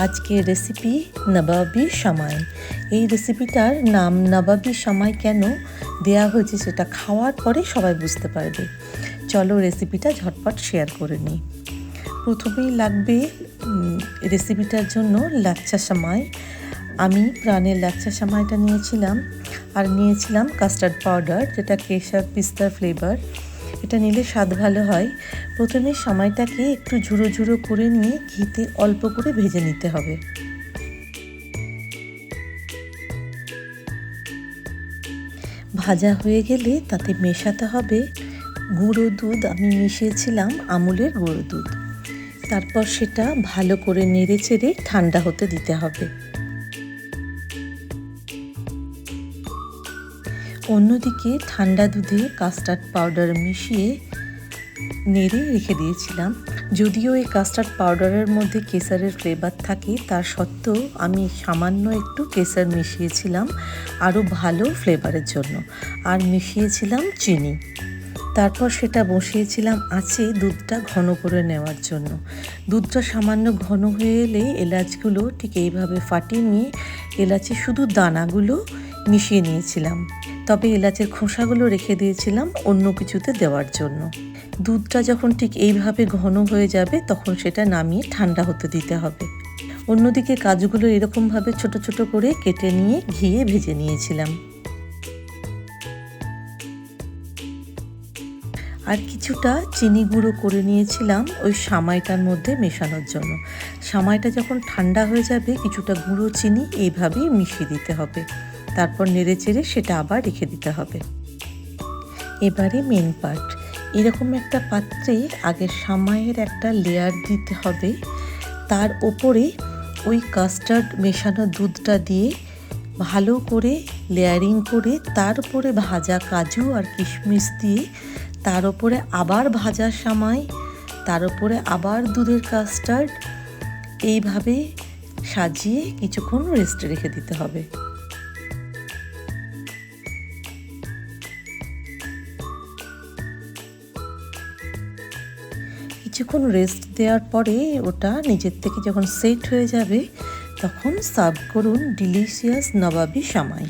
আজকের রেসিপি নবাবী সামাই। এই রেসিপিটার নাম নবাবী সামাই কেন দেয়া হয়েছে সেটা খাওয়ার পরে সবাই বুঝতে পারবে। চলো রেসিপিটা ঝটপট শেয়ার করে নিই। প্রথমেই লাগবে রেসিপিটার জন্য লাচ্ছা সামাই। আমি প্রাণের লাচ্ছা সামাইটা নিয়েছিলাম, আর নিয়েছিলাম কাস্টার্ড পাউডার, যেটা কেশর পিস্তার ফ্লেভার। এটা নিলে স্বাদ ভালো হয়। প্রথমে সামাইটাকে একটু ঝুড়ো ঝুড়ো করে নিয়ে ঘিতে অল্প করে ভেজে নিতে হবে। ভাজা হয়ে গেলে তাতে মেশাতে হবে গুঁড়ো দুধ। আমি মিশিয়েছিলাম আমুলের গুঁড়ো দুধ। তারপর সেটা ভালো করে নেড়ে চেড়ে ঠান্ডা হতে দিতে হবে। অন্যদিকে ঠান্ডা দুধে কাস্টার্ড পাউডার মিশিয়ে নেড়ে রেখে দিয়েছিলাম। যদিও এই কাস্টার্ড পাউডারের মধ্যে কেসারের ফ্লেভার থাকে, তার সত্ত্বেও আমি সামান্য একটু কেসার মিশিয়েছিলাম আরও ভালো ফ্লেভারের জন্য, আর মিশিয়েছিলাম চিনি। তারপর সেটা বসিয়েছিলাম আঁচে দুধটা ঘন করে নেওয়ার জন্য। দুধটা সামান্য ঘন হয়ে এলে এলাচগুলো ঠিক এইভাবে ফাটিয়ে নিয়ে এলাচের শুধু দানাগুলো মিশিয়ে নিয়েছিলাম, তবে এলাচের খোসাগুলো রেখে দিয়েছিলাম অন্য কিছুতে দেওয়ার জন্য। দুধটা যখন ঠিক এইভাবে ঘন হয়ে যাবে তখন সেটা নামিয়ে ঠান্ডা হতে দিতে হবে। অন্যদিকে কাজুগুলো এরকমভাবে ছোট ছোট করে কেটে নিয়ে ঘিয়ে ভেজে নিয়েছিলাম। আর কিছুটা চিনি গুঁড়ো করে নিয়েছিলাম ওই সামাইটার মধ্যে মেশানোর জন্য। সামাইটা যখন ঠান্ডা হয়ে যাবে কিছুটা গুঁড়ো চিনি এইভাবেই মিশিয়ে দিতে হবে। তারপর নেড়ে চেড়ে সেটা আবার রেখে দিতে হবে। এবারে মেন পার্ট, এরকম একটা পাত্রে আগে সামাইয়ের একটা লেয়ার দিতে হবে। তার ওপরে ওই কাস্টার্ড মেশানো দুধটা দিয়ে ভালো করে লেয়ারিং করে, তার উপরে ভাজা কাজু আর কিশমিশ দিয়ে, তার উপরে আবার ভাজা সামাই, তার উপরে আবার দুধের কাস্টার্ড, এইভাবে সাজিয়ে কিছুক্ষণ রেস্টে রেখে দিতে হবে। কিছুক্ষণ রেস্ট দেওয়ার পরে ওটা নিজের থেকে যখন সেট হয়ে যাবে তখন সার্ভ করুন ডিলিশিয়াস নবাবী সামাই।